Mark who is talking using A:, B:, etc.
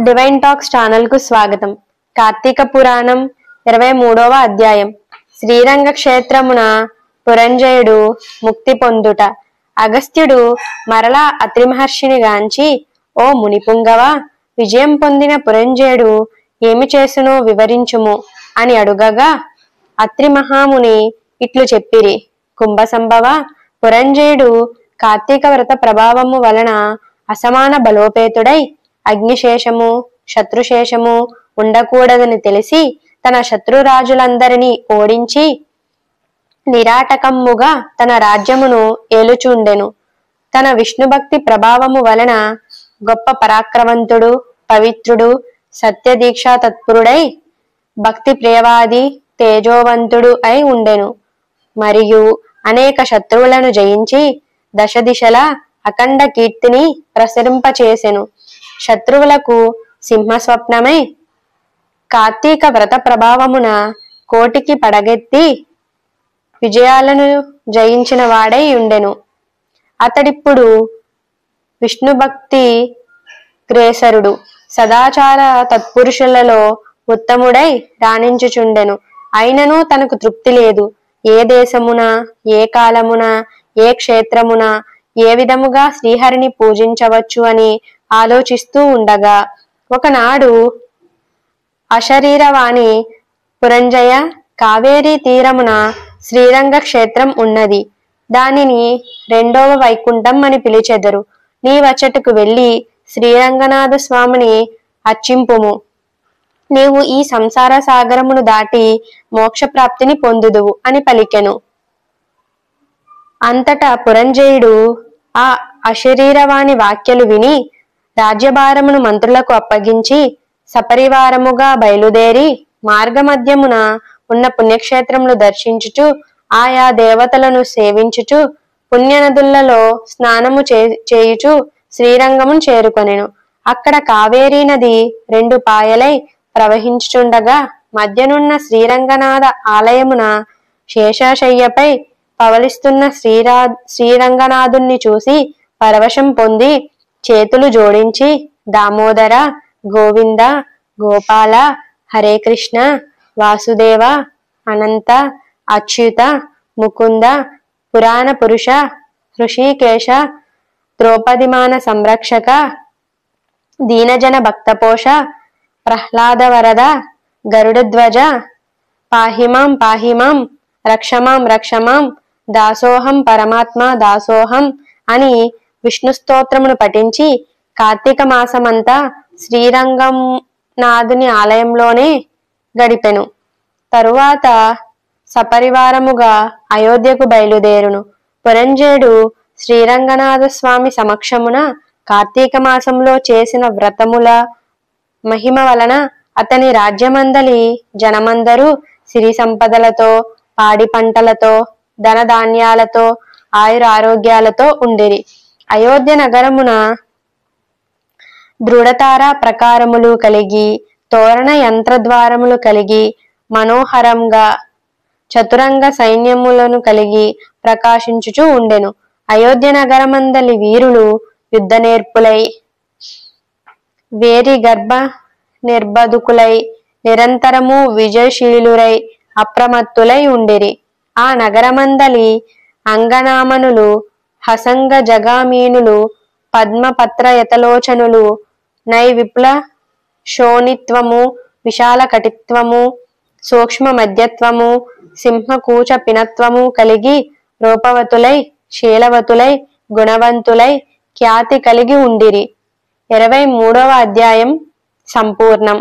A: Divine talks channel కు స్వాగతం. కార్తీక పురాణం 23వ అధ్యాయం. శ్రీరంగ క్షేత్రమున పురంజయుడు ముక్తి పొందుట. అగస్త్యుడు మరలా అత్రి మహర్షిని గాంచి, ఓ మునిపుంగవ, విజయం పొందిన పురంజయుడు ఏమి చేసునో వివరించుము అని అడుగగా, అత్రి మహాముని ఇట్లు చెప్పిరి. కుంభసంభవ, పురంజయుడు కార్తీక వ్రత ప్రభావము వలన అసమాన బలోపేతుడై అగ్నిశేషము శత్రుశేషము ఉండకూడదని తెలిసి తన శత్రురాజులందరినీ ఓడించి నిరాటకమ్ముగా తన రాజ్యమును ఏలుచుండెను. తన విష్ణుభక్తి ప్రభావము వలన గొప్ప పరాక్రమంతుడు, పవిత్రుడు, సత్యదీక్షా తత్పరుడై భక్తి ప్రియవాది తేజోవంతుడు అయి ఉండెను. మరియు అనేక శత్రువులను జయించి దశ దిశల అఖండ కీర్తిని ప్రసరింపచేసెను. శత్రువులకు సింహస్వప్నమై కార్తీక వ్రత ప్రభావమున కోటికి పడగెత్తి విజయాలను జయించిన వాడై ఉండెను. అతడిప్పుడు విష్ణుభక్తి గ్రేసరుడు, సదాచార తత్పురుషులలో ఉత్తముడై రాణించుచుండెను. అయినను తనకు తృప్తి లేదు. ఏ దేశమున, ఏ కాలమున, ఏ క్షేత్రమున ఏ విధముగా శ్రీహరిని పూజించవచ్చు అని ఆలోచిస్తూ ఉండగా, ఒకనాడు అశరీరవాణి, పురంజయ, కావేరీ తీరమున శ్రీరంగ క్షేత్రం ఉన్నది. దానిని రెండవ వైకుంఠం అని పిలిచెదరు. నీవచ్చటకు వెళ్ళి శ్రీరంగనాథ స్వామిని అర్చింపుము. నీవు ఈ సంసార సాగరమును దాటి మోక్షప్రాప్తిని పొందుదువు అని పలికెను. అంతటా పురంజయుడు ఆ అశరీరవాణి వాక్యలు విని రాజ్యభారమును మంత్రులకు అప్పగించి సపరివారముగా బయలుదేరి మార్గమధ్యమున ఉన్న పుణ్యక్షేత్రములు దర్శించుచు ఆయా దేవతలను సేవించుచు పుణ్యనదులలో స్నానము చేయుచు శ్రీరంగమును చేరుకొనెను. అక్కడ కావేరీ నది రెండు పాయలై ప్రవహించుచుండగా మధ్యనున్న శ్రీరంగనాథ ఆలయమున శేషశయ్యపై పవలిస్తున్న శ్రీరంగనాథుణ్ణి చూసి పరవశం పొంది చేతులు జోడించి, దామోదర, గోవింద, గోపాల, హరే కృష్ణ, వాసుదేవ, అనంత, అచ్యుత, ముకుంద, పురాణ పురుష, హృషికేశ, ద్రౌపదిమాన సంరక్షక, దీనజన భక్తపోష, ప్రహ్లాదవరద, గరుడధ్వజ, పాహిమాం పాహిమాం, రక్షమాం రక్షమాం, దాసోహం పరమాత్మ దాసోహం అని విష్ణు స్తోత్రమును పఠించి కార్తీక మాసమంతా శ్రీరంగనాథుని ఆలయంలోనే గడిపెను. తరువాత సపరివారముగా అయోధ్యకు బయలుదేరును. పురంజయుడు శ్రీరంగనాథ స్వామి సమక్షమున కార్తీక మాసంలో చేసిన వ్రతముల మహిమ వలన అతని రాజ్యమందలి జనమందరూ సిరి సంపదలతో, పాడి పంటలతో, ధనధాన్యాలతో, ఆయురారోగ్యాలతో ఉండిరి. అయోధ్య నగరమున దృఢతారా ప్రకారములు కలిగి, తోరణ యంత్రద్వారములు కలిగి, మనోహరంగా చతురంగ సైన్యములను కలిగి ప్రకాశించుచూ ఉండెను. అయోధ్య నగరమందలి వీరులు యుద్ధ నేర్పులై, వేరి గర్భ నిర్బదుకులై, నిరంతరము విజయశీలురై అప్రమత్తులై ఉండిరి. ఆ నగరమందలి అంగనామనులు, హసంగ జగామీనులు, పద్మపత్రయతలోచనులు, నైవిప్ల శోణిత్వము, విశాల కటిత్వము, సూక్ష్మ మధ్యత్వము, సింహకూచ పినత్వము కలిగి రూపవతులై, శీలవతులై, గుణవంతులై, ఖ్యాతి కలిగి ఉండిరి. 23వ అధ్యాయం సంపూర్ణం.